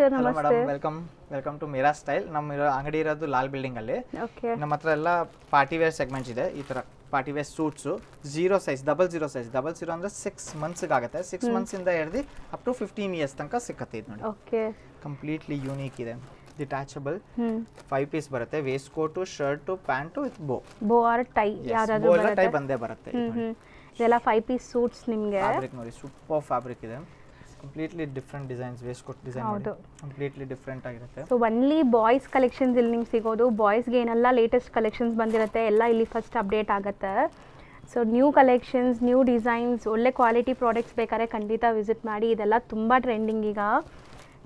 Sir, hello ನಮಸ್ತೆ. Madam, welcome to Meera style. ನಮ್ಮ ಅಂಗಡಿ ಇರೋದು ಲಾಲ್ ಬಿಲ್ಡಿಂಗ್ ಅಲ್ಲಿ. ಓಕೆ. ನಮ್ಮ ಹತ್ರ ಎಲ್ಲ ಪಾರ್ಟಿ ವೇರ್ ಸೆಗ್ಮೆಂಟ್ಸ್ ಇದೆ. ಈ ತರ party wear suits 0 size, double zero ಅಂದರೆ 6 ಮಂತ್ಸ್ಗೆ ಆಗುತ್ತೆ. 6 ಮಂತ್ಸ್ ಇಂದ ಹಿಡಿದು ಅಪ್ ಟು 15 ಇಯರ್ಸ್ ತನಕ ಸಿಕ್ಕತ್ತೆ ಇದು ನೋಡಿ. ಓಕೆ. ಕಂಪ್ಲೀಟ್ಲಿ ಯೂನಿಕ್ ಇದೆ. ಡಿಟ್ಯಾಚಬಲ್ 5 ಪೀಸ್ ಬರುತ್ತೆ. Waist coat, shirt, pants with bow or tie ಯಾರಾದ್ರೂ ಎಲ್ಲ ಟೈ ಬಂದೇ ಬರುತ್ತೆ. ಇದೆಲ್ಲ 5 ಪೀಸ್ ಸೂಟ್ಸ್ ನಿಮಗೆ. ಫ್ಯಾಬ್ರಿಕ್ ನೋಡಿ, ಸೂಪರ್ ಫ್ಯಾಬ್ರಿಕ್ ಇದೆ. Completely different designs, waist coat design ನೋಡಿ, ಕಂಪ್ಲೀಟ್ಲಿ ಡಿಫ್ರೆಂಟ್ ಆಗಿರುತ್ತೆ. ಸೊ ಒನ್ಲಿ ಬಾಯ್ಸ್ ಕಲೆಕ್ಷನ್ಸ್ ಇಲ್ಲಿ ನಿಮ್ಗೆ ಸಿಗೋದು. ಬಾಯ್ಸ್ಗೆ ಏನೆಲ್ಲ ಲೇಟೆಸ್ಟ್ ಕಲೆಕ್ಷನ್ಸ್ ಬಂದಿರುತ್ತೆ ಎಲ್ಲ ಇಲ್ಲಿ ಫಸ್ಟ್ ಅಪ್ಡೇಟ್ ಆಗುತ್ತೆ. So new collections, new designs, ಒಳ್ಳೆ ಕ್ವಾಲಿಟಿ ಪ್ರಾಡಕ್ಟ್ಸ್ ಬೇಕಾದ್ರೆ ಖಂಡಿತ ವಿಸಿಟ್ ಮಾಡಿ. ಇದೆಲ್ಲ ತುಂಬ ಟ್ರೆಂಡಿಂಗ್ ಈಗ.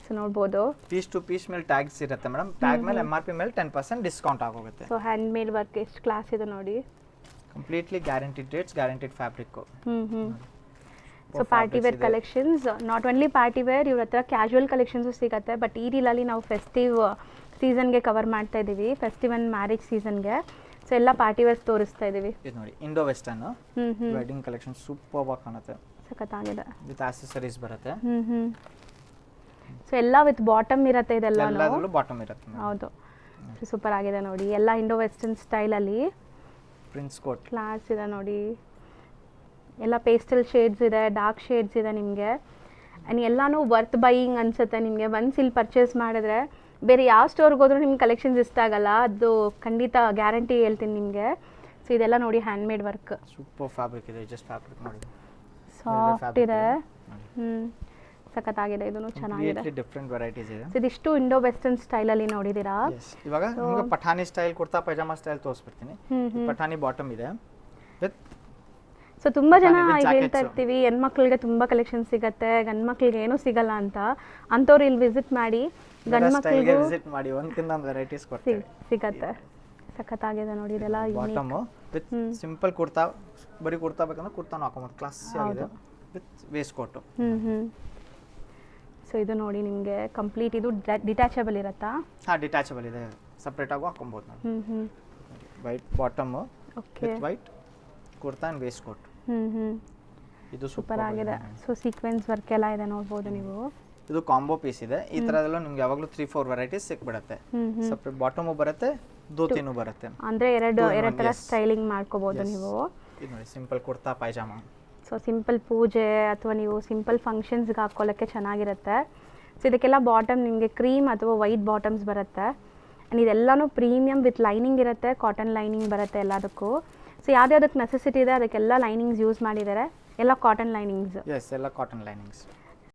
ಸೊ ನೋಡ್ಬೋದು, ಪೀಸ್ ಟು ಪೀಸ್ ಮೇಲೆ ಟ್ಯಾಗ್ಸ್ ಇರುತ್ತೆ ಮೇಡಮ್. ಟ್ಯಾಗ್ ಮೇಲೆ MRP ಮೇಲೆ 10% ಡಿಸ್ಕೌಂಟ್ ಆಗೋಗುತ್ತೆ. ಸೊ ಹ್ಯಾಂಡ್ ಮೇಡ್ ವರ್ಕ್ ಎಷ್ಟು ಕ್ಲಾಸ್ ಇದೆ ನೋಡಿ. Completely guaranteed rates, guaranteed fabric. So party wear collections, not only party wear, ಇವ್ರ ಹತ್ರ ಕ್ಯಾಶುವಲ್ ಕಲೆಕ್ಷನ್ಸು ಸಿಗುತ್ತೆ. ಬಟ್ ಈ ರೀಲಲ್ಲಿ ನಾವು ಫೆಸ್ಟಿವ್ ಸೀಸನ್ಗೆ ಕವರ್ ಮಾಡ್ತಾ ಇದ್ದೀವಿ, ಫೆಸ್ಟಿವ್ ಆ್ಯಂಡ್ ಮ್ಯಾರೇಜ್ ಸೀಸನ್ಗೆ. ಸೊ ಎಲ್ಲ ಪಾರ್ಟಿ ವೇರ್ಸ್ ತೋರಿಸ್ತಾ ಇದ್ದೀವಿ. ಇದು ನೋಡಿ, Indo western wedding collection super ಆಗಿ ಕಾಣುತ್ತೆ. ಸಖತ್ತಾಗಿದೆ. ವಿತ್ ಆಕ್ಸೆಸರೀಸ್ ಬರುತ್ತೆ. ಸೊ ಎಲ್ಲ ವಿತ್ ಬಾಟಮ್ ಇರುತ್ತೆ ಇದೆಲ್ಲ. ಎಲ್ಲದರಲ್ಲೂ ಬಾಟಮ್ ಇರುತ್ತೆ. ಹೌದು, ಸೂಪರ್ ಆಗಿದೆ ನೋಡಿ. ಎಲ್ಲ ಇಂಡೋ ವೆಸ್ಟರ್ನ್ ಸ್ಟೈಲಲ್ಲಿ ಪ್ರಿನ್ಸ್ ಕೋಟ್ ಕ್ಲಾಸ್ ಇದೆ ನೋಡಿ. ಎಲ್ಲ ಪೇಸ್ಟಲ್ ಶೇಡ್ಸ್ ಇದೆ, ಡಾರ್ಕ್ ಶೇಡ್ಸ್ ಇದೆ ನಿಮಗೆ. ಆ್ಯಂಡ್ ಎಲ್ಲನೂ ವರ್ತ್ ಬೈಯಿಂಗ್ ಅನಿಸುತ್ತೆ ನಿಮಗೆ. ಒನ್ಸ್ ಇಲ್ಲಿ ಪರ್ಚೇಸ್ ಮಾಡಿದ್ರೆ ಬೇರೆ ಯಾವ ಸ್ಟೋರ್ಗೆ ಹೋದ್ರೂ ನಿಮ್ಗೆ ಕಲೆಕ್ಷನ್ಸ್ ಇಷ್ಟ ಆಗಲ್ಲ, ಅದು ಖಂಡಿತ ಗ್ಯಾರಂಟಿ ಹೇಳ್ತೀನಿ ನಿಮಗೆ. ಸೊ ಇದೆಲ್ಲ ನೋಡಿ, hand made work, super fabric ಇದೆ. ಜಸ್ಟ್ ಫ್ಯಾಬ್ರಿಕ್ ನೋಡಿ, ಸಾಫ್ಟ್ ಇದೆ. ಸಖತ್ತಾಗಿದೆ. ಇದೂ ಚೆನ್ನಾಗಿದೆ. ಡಿಫ್ರೆಂಟ್ ವೆರೈಟೀಸ್ ಇದೆ. ಇದಿಷ್ಟು ಇಂಡೋ ವೆಸ್ಟರ್ನ್ ಸ್ಟೈಲಲ್ಲಿ ನೋಡಿದ್ದೀರಾ. ಇವಾಗ ನಿಮಗೆ ಪಠಾನಿ ಸ್ಟೈಲ್, ಕುರ್ತಾ ಪೈಜಾಮಾ ಸ್ಟೈಲ್ ತೋರಿಸ್ಬಿಡ್ತೀನಿ. ಪಠಾನಿ ಬಾಟಮ್ ಇದೆ ವಿತ್. ಸೊ ತುಂಬ ಜನ ಹೇಳ್ತಾ ಇರ್ತೀವಿ ಹೆಣ್ಮಕ್ಳಿಗೆ ತುಂಬ ಕಲೆಕ್ಷನ್ ಸಿಗುತ್ತೆ, ಗಂಡು ಮಕ್ಳಿಗೆ ಏನೂ ಸಿಗಲ್ಲ ಅಂತ. ಅಂಥವ್ರು ಇಲ್ಲಿ ವಿಸಿಟ್ ಮಾಡಿ, ಗಂಡು ಮಕ್ಕಳಿಗೆ ವಿಸಿಟ್ ಮಾಡಿ, ಒಂದಕ್ಕಿಂತ ಒಂದು ವೆರೈಟೀಸ್ ಕೊಡ್ತೀವಿ, ಸಿಗತ್ತೆ. ಸಖತ್ತಾಗಿದೆ ನೋಡಿ. ಇದೆಲ್ಲ ಬಾಟಮ್ ವಿತ್ ಸಿಂಪಲ್ ಕುರ್ತಾ, ಬರೀ ಕುರ್ತಾ ಬೇಕಂದ್ರೆ ಕುರ್ತಾನು ಹಾಕೋಬಹುದು, ಕ್ಲಾಸ್ ಆಗಿದೆ. With waste coat. ಸೊ ಇದು ನೋಡಿ ನಿಮಗೆ ಕಂಪ್ಲೀಟ್ ಇದು ಡಿಟ್ಯಾಚಬಲ್ ಇರುತ್ತಾ? ಹಾಂ, ಡಿಟ್ಯಾಚಬಲ್ ಇದೆ. ಸಪ್ರೇಟ್ ಆಗಿ ಹಾಕೊಬಹುದು ನಾವು. White bottom with white kurta and waist coat. ಇದು ಸೂಪರ್ ಆಗಿದೆ. ಸೊ ಸೀಕ್ವೆನ್ಸ್ ವರ್ಕ್ ಎಲ್ಲ ಇದೆ ನೋಡ್ಬೋದು ನೀವು. ಇದು ಕಾಂಬೋ ಪೀಸ್ ಇದೆ. ಈ ತರದೆಲ್ಲ ನಿಮ್ಗೆ ಯಾವಾಗಲೂ 3-4 ವೆರೈಟೀಸ್ ಸಿಕ್ಬಿಡುತ್ತೆ. ಸಪ್ರೇಟ್ ಬಾಟಮ್ ಬರುತ್ತೆ, ಧೋತಿನೂ ಬರುತ್ತೆ. ಅಂದ್ರೆ ಎರಡು ತರ ಸ್ಟೈಲಿಂಗ್ ಮಾಡ್ಕೋಬಹುದು ನೀವು. ಇದು ನೋಡಿ, simple kurta pyjama. So simple ಪೂಜೆ ಅಥವಾ ನೀವು ಸಿಂಪಲ್ ಫಂಕ್ಷನ್ಸ್ಗೆ ಹಾಕ್ಕೊಳ್ಳೋಕ್ಕೆ ಚೆನ್ನಾಗಿರುತ್ತೆ. ಸೊ ಇದಕ್ಕೆಲ್ಲ ಬಾಟಮ್ ನಿಮಗೆ ಕ್ರೀಮ್ ಅಥವಾ ವೈಟ್ ಬಾಟಮ್ಸ್ ಬರುತ್ತೆ. ಆ್ಯಂಡ್ ಇದೆಲ್ಲನೂ ಪ್ರೀಮಿಯಮ್ ವಿತ್ ಲೈನಿಂಗ್ ಇರುತ್ತೆ, ಕಾಟನ್ ಲೈನಿಂಗ್ ಬರುತ್ತೆ ಎಲ್ಲದಕ್ಕೂ. ಸೊ ಯಾವ್ದಕ್ಕೆ ನೆಸೆಸಿಟಿ ಇದೆ ಅದಕ್ಕೆಲ್ಲ ಲೈನಿಂಗ್ಸ್ ಯೂಸ್ ಮಾಡಿದ್ದಾರೆ. ಎಲ್ಲ ಕಾಟನ್ ಲೈನಿಂಗ್ಸ್. ಎಸ್, ಎಲ್ಲ ಕಾಟನ್ ಲೈನಿಂಗ್ಸ್.